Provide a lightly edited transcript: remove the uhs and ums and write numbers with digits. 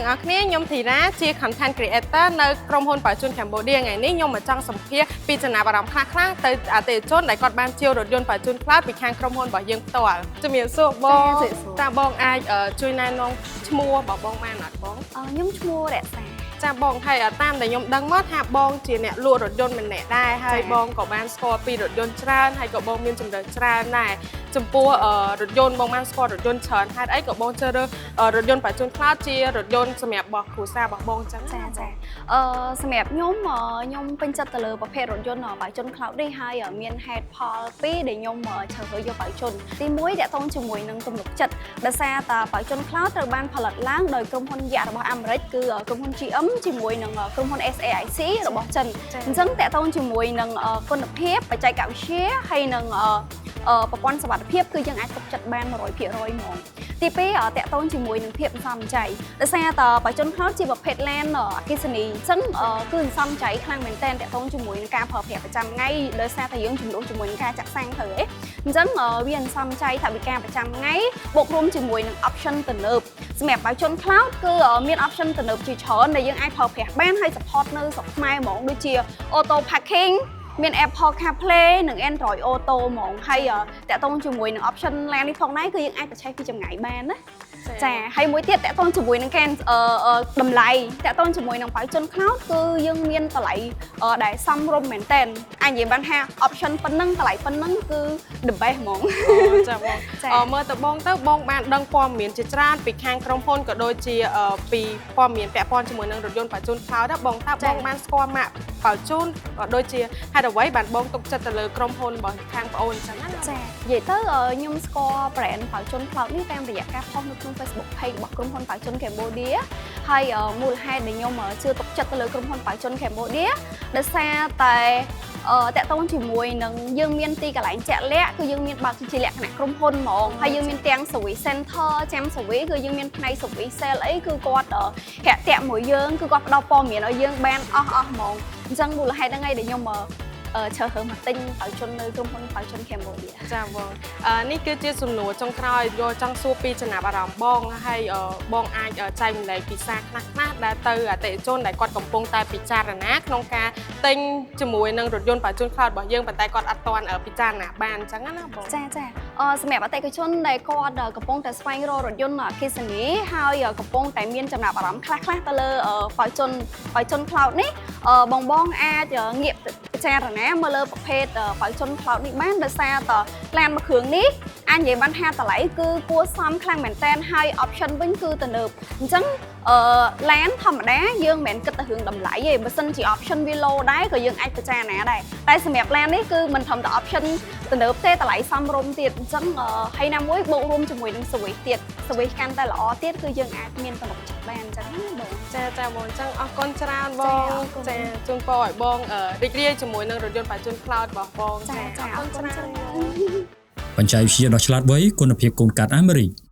ទាំងអស់គ្នាខ្ញុំធីរ៉ាជា content creator នៅក្រុមហ៊ុនបោជុនកម្ពុជាថ្ងៃនេះខ្ញុំមកចង់សម្ភាសពីចំណាប់អារម្មណ៍ខ្លះៗទៅអតិថិជនដែលគាត់បានជាវរថយន្តបោជុន Cloud ពីខាងក្រុមហ៊ុនរបស់យើងផ្ទាល់ជំរាបសួរបងតើបងអាចជួយណែនាំឈ្មោះរបស់បងបានអត់បងខ្ញុំឈ្មោះរក្សាចាបងហើយតាមដែលខ្ញុំដឹងមកថាបងជាអ្នកលក់រថយន្តម្នាក់ដែរហើយបងក៏បានស្គាល់ពីរថយន្តច្រើនហើយក៏បងមានចំណេះច្រើនដែរចំពោះរថយន្តបងបានស្គាល់រថយន្តច្រើនហេតុអីក៏បងជ្រើសរើសរថយន្តបោជុន Cloud ជារថយន្តសម្រាប់របស់គ្រួសាររបស់បងចឹងចាសម្រាប់ខ្ញុំពេញចិត្តទៅលើប្រភេទរថយន្តបោជុន Cloud នេះហើយមានហេតុផលពីរដែលខ្ញុំជ្រើសរើសយកបោជុនទី1តាក់ទងជាមួយនឹងទំនុកចិត្តដោយសារតែបោជុន Cloud ត្រូវបានផលិតឡើងដោយក្រុមហ៊ុនយក្សរបស់អាមេរិកគឺក្រុមហ៊ុន GM ជាមួយនឹងក្រុមហ៊ុន SAIC របស់ចិនអញ្ចឹងតាក់ទងជាមួយនឹងគុណភាពបច្ចេកវិទ្យាហើយនឹងប្រព័ន្ធសុវត្ថិភាពគឺយើងអាចទុកចិត្តបាន 100% ហ្មងទី2តាក់ទងជាមួយនឹងភាពសំចៃដោយសារតែបោជុន Cloud ជាប្រភេទ land អគ្គិសនីអញ្ចឹងគឺសំចៃខ្លាំងមែនទែនតាក់ទងជាមួយនឹងការប្រើប្រាស់ប្រចាំថ្ងៃដោយសារតែយើងជំនួសជាមួយនឹងការចាក់សាំងទៅអញ្ចឹងវាសំចៃថវិកាប្រចាំថ្ងៃបូករួមជាមួយនឹង option ទំនើបសម្រាប់បោជុន Cloud គឺមាន option ទំនើបជាច្រើនដែលយើងអាចប្រើប្រាស់បានហើយ support នៅស្រុកខ្មែរហ្មងដូចជា auto parking មាន Apple CarPlay និង Android Auto ហ្មងហើយតាក់ទងជាមួយនឹង option land នេះផងដែរគឺយើងអាចបច្ចេកពីចម្ងាយបានណាចាហើយមួយទៀតតាក់ទងជាមួយនឹងការតម្លៃតាក់ទងជាមួយនឹងបោជុន Cloud គឺយើងមានតម្លៃដែលសមរម្យមែនទែនអាចនិយាយបានថា option ប៉ុណ្ណឹងតម្លៃប៉ុណ្ណឹងគឺ the best ហ្មងចាបងមើលទៅបងបានដឹងព័ត៌មានជាច្រើនពីខាងក្រុមហ៊ុនក៏ដូចជាពីព័ត៌មានពាក់ព័ន្ធជាមួយនឹងរថយន្តបោជុន Cloud ដែរបងតើបងបានស្គាល់ម៉ាកបោជុនក៏ដូចជាហេតុអ្វីបានបងទុកចិត្តទៅលើក្រុមហ៊ុនរបស់ខាងប្អូនអញ្ចឹងណាចានិយាយទៅខ្ញុំស្គាល់ brand បោជុន Cloud នេះតាមរយៈការផុសនៅក្នុង Facebook page របស់ក្រុមហ៊ុនបោជុន Cambodia ហើយមូលហេតុដែលខ្ញុំជឿទុកចិត្តទៅលើក្រុមហ៊ុនបោជុន Cambodia ដោយសារតែតាក់ទងជាមួយនឹងយើងមានទីកន្លែងជាក់លាក់គឺយើងមានបើកជាលក្ខណៈក្រុមហ៊ុនហ្មងហើយយើងមានទាំង service center ចាំ service គឺយើងមានផ្នែក service sale អីគឺគាត់រាក់ទាក់មួយយើងគឺគាត់ផ្ដល់ព័ត៌មានឲ្យយើងបានអស់ហ្មងអញ្ចឹងមូលហេតុហ្នឹងឯងដែលខ្ញុំជ្រើសរើសមកទិញបោជុននៅក្រុមហ៊ុនបោជុន Cambodia ចាបងនេះគឺជាសំណួរចុងក្រោយយកចង់សួរពីចំណាប់អារម្មណ៍បងហើយបងអាចចែកម្លែកពីសារខ្លះៗដែលទៅអតិថិជនដែលគាត់កំពុងតែពិចារណាក្នុងការទិញជាមួយនឹងរថយន្តបោជុន Cloud របស់យើងប៉ុន្តែគាត់អត់ទាន់ពិចារណាបានអញ្ចឹងណាបងចាសម្រាប់អតិថិជនដែលគាត់កំពុងតែស្វែងរករថយន្តអគ្គិសនីហើយកំពុងតែមានចំណាប់អារម្មណ៍ខ្លះៗទៅលើបោជុន Cloud នេះបងអាចងាកពិចារណាមើលលើប្រភេទបោជុន Cloud នេះបានដោយសារតឡានមួយគ្រឿងនេះអាចនិយាយបានថាតម្លៃគឺគួរសមខ្លាំងមែនតើហើយ option វិញគឺទំនើបអញ្ចឹងឡានធម្មតាយើងមិនមែនគិតទៅរឿងតម្លៃទេបើសិនជា option វា low ដែរក៏យើងអាចពិចារណាដែរតែសម្រាប់ឡាននេះគឺមិនត្រឹមតែ option ទំនើបទេតម្លៃសមរម្យទៀតអញ្ចឹងហើយណាមួយបូករួមជាមួយនឹង service ទៀត service កាន់តែល្អទៀតគឺយើងអាចមានទំនុកចិត្តបានអញ្ចឹងណាបងចាបងអញ្ចឹងអរគុណច្រើនបងចាជូនពរឲ្យបងរីករាយជាមួយនឹងរថយន្តបោជុន Cloud របស់បងចាអរគុណច្រើនបច្ចេកវិទ្យាដ៏ឆ្លាតវៃគុណភាពកូនកាត់អាមេរិក